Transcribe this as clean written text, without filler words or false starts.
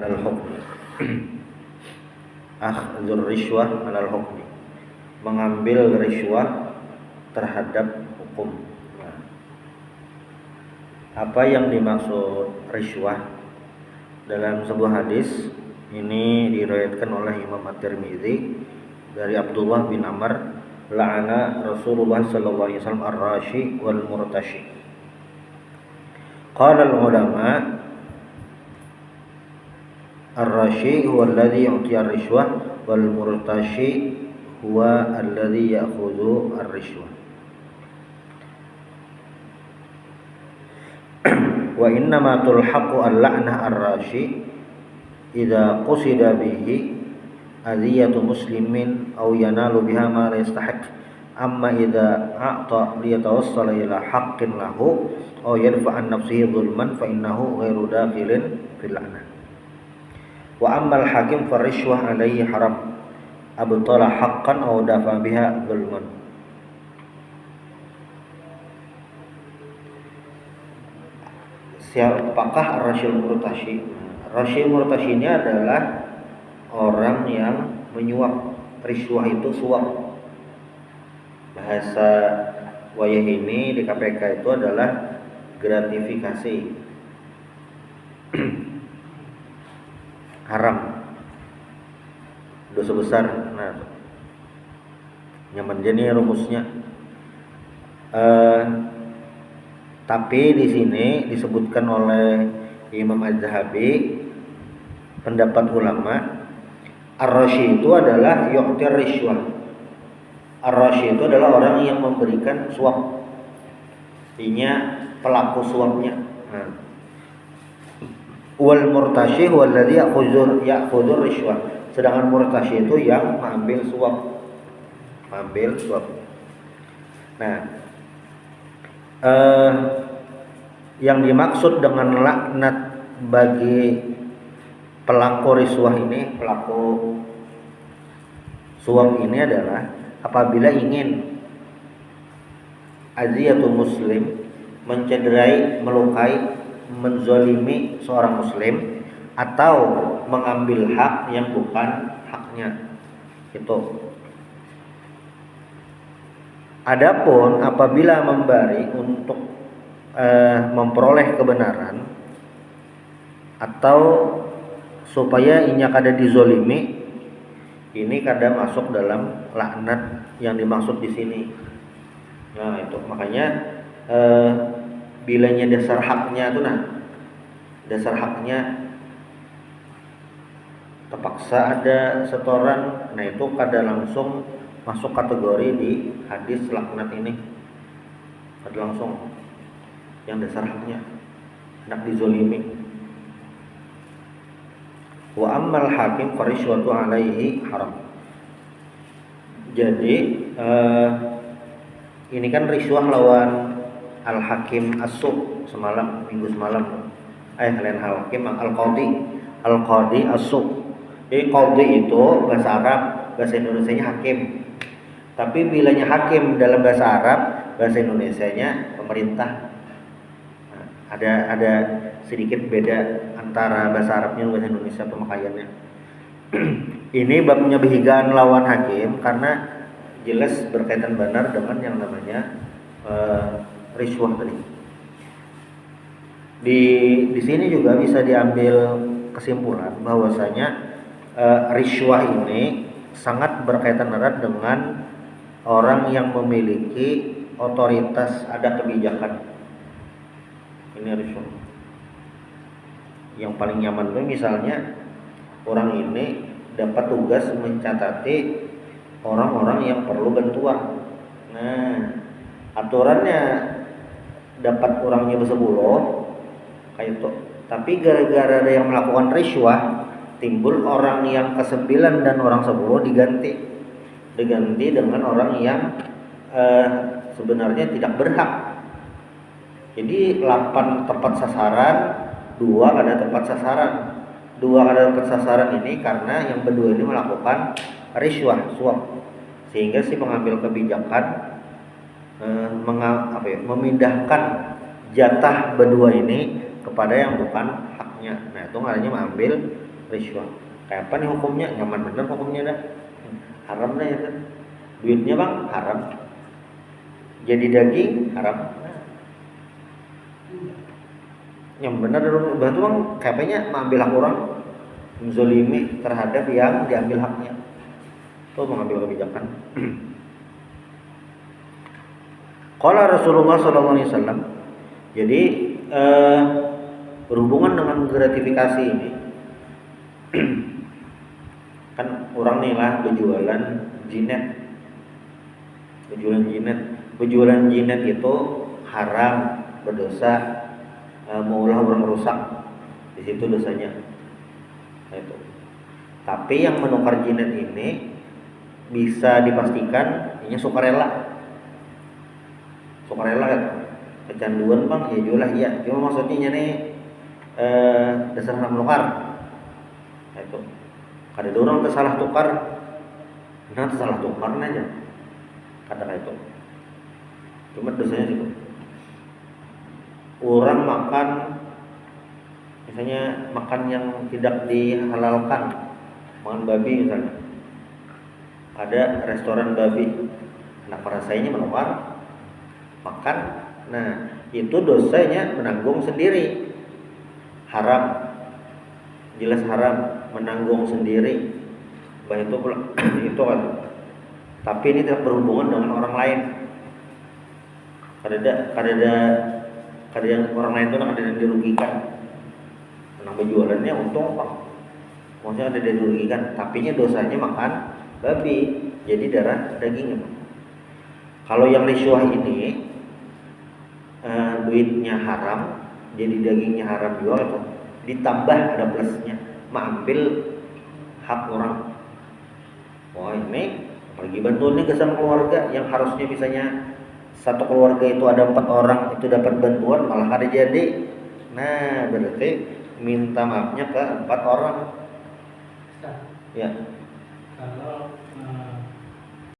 alal hukmi. Akhdhur rishwah alal hukmi, mengambil riswah terhadap hukum. Nah, apa yang dimaksud riswah dalam sebuah hadis ini diriwayatkan oleh Imam At-Tirmidzi dari Abdullah bin Amr, la'ana Rasulullah sallallahu alaihi wasallam ar-rashi wal murtashi. Qala al-ulama ar-rashi huwa alladhi yu'ti ar-rishwah wal murtashi huwa alladhi ya'khudhu ar-rishwah. Wa innama tulhaqu al-la'nah ar-rashi idza qusida bihi adiyatu muslimin aw yanalu biha ma la yastahiq, amma idza a'ta liyatawassala ila haqqin lahu aw yadfa' an nafsihi dhulman fa innahu ghairu dakhilin fil la'nah. Wa ammal hakim fa rishwah alaihi haram abtala haqqan aw dafa biha dhulman. Siapakah ar-rasyil murtashi? Rasyil murtashi ini adalah orang yang menyuap. Rishwah itu suap. Bahasa wayah ini di KPK itu adalah gratifikasi. Haram, dosa besar. Nah, nyaman jadi rumusnya. Tapi di sini disebutkan oleh Imam Az-Zahabi, pendapat ulama, ar-rashi itu adalah yu'tir rishwah. Ar-rashi itu adalah orang yang memberikan suap, artinya pelaku suapnya. Nah, wal murtashi huwa alladhi ya'khudhu rishwah. Sedangkan murtashi itu yang mengambil suap. Nah, yang dimaksud dengan laknat bagi pelaku rishwah ini, pelaku suap ini adalah apabila ingin aziyatu muslim, mencederai, melukai, menzalimi seorang muslim, atau mengambil hak yang bukan haknya. Itu. Adapun apabila memberi untuk memperoleh kebenaran atau supaya inya kada dizolimi, ini kada masuk dalam laknat yang dimaksud di sini. Nah, itu makanya bilanya dasar haknya itu, dasar haknya terpaksa ada setoran, nah itu kada langsung masuk kategori di hadis laknat ini. Kada langsung yang dasar haknya hendak dizolimi. Wa ammal hakim farishwatu alaihi haram. Jadi ini kan riswah lawan al-hakim as-suq minggu semalam. Lain hakim al-qadi as-suq. Jadi qadi itu bahasa Arab, bahasa Indonesianya hakim. Tapi bilanya hakim dalam bahasa Arab, bahasa Indonesianya pemerintah. Nah, ada sedikit beda antara bahasa Arabnya dan bahasa Indonesia pemakaiannya. Ini babnya behigaan lawan hakim karena jelas berkaitan benar dengan yang namanya riswah tadi. Di sini juga bisa diambil kesimpulan bahwasanya riswah ini sangat berkaitan erat dengan orang yang memiliki otoritas, ada kebijakan. Ini riswah. Yang paling nyaman itu misalnya orang ini dapat tugas mencatati orang-orang yang perlu bantuan. Nah, aturannya dapat orangnya bersepuluh kayak itu. Tapi gara-gara ada yang melakukan riswah, timbul orang yang ke-9 dan orang 10 diganti dengan orang yang sebenarnya tidak berhak. Jadi 8 tepat sasaran, 2 kada tepat sasaran. 2 kada tepat sasaran ini karena yang berdua ini melakukan riswah, suap, sehingga si pengambil kebijakan memindahkan jatah berdua ini kepada yang bukan haknya. Nah, itu namanya mengambil Riswah. Kayak apa nih hukumnya? Nyaman bener hukumnya dah. Haram dah ya kan. Duitnya bang haram. Jadi daging haram. Yang benar batu bang kayaknya mengambil hak orang, menzolimi terhadap yang diambil haknya. Itu mengambil kebijakan. Qala Rasulullah SAW. Jadi berhubungan dengan gratifikasi ini, kan orang nih lah berjualan jinet, berjualan jinet itu haram, berdosa, maulah orang rusak, di situ dosanya. Nah, itu. Tapi yang menukar jinet ini bisa dipastikan ini sukarela kan. Kecanduan bang, ya jualah iya. Cuma maksudnya nih dasar menukar. Nah, itu. Ada orang tersalah tukar, nah tersalah tukar aja. Kata itu. Cuma dosanya situ. Orang makan, misalnya makan yang tidak dihalalkan, makan babi misalnya. Ada restoran babi, nah rasanya menukar, makan, nah itu dosanya menanggung sendiri, haram, jelas haram, menanggung sendiri, bah itu itu kan. Tapi ini tidak berhubungan dengan orang lain. Kada yang orang lain itu ada yang dirugikan. Menang penjualannya untung pak, maksudnya ada yang dirugikan. Tapi dosanya makan babi, jadi darah dagingnya. Kalau yang riswah ini duitnya haram, jadi dagingnya haram juga itu. Ditambah ada plusnya, mengambil hak orang. Wah ini apalagi bantuannya ke sama keluarga yang harusnya misalnya satu keluarga itu ada 4 orang itu dapat bantuan malah ada jadi. Nah berarti minta maafnya ke 4 orang. Ustaz, Ya. kalau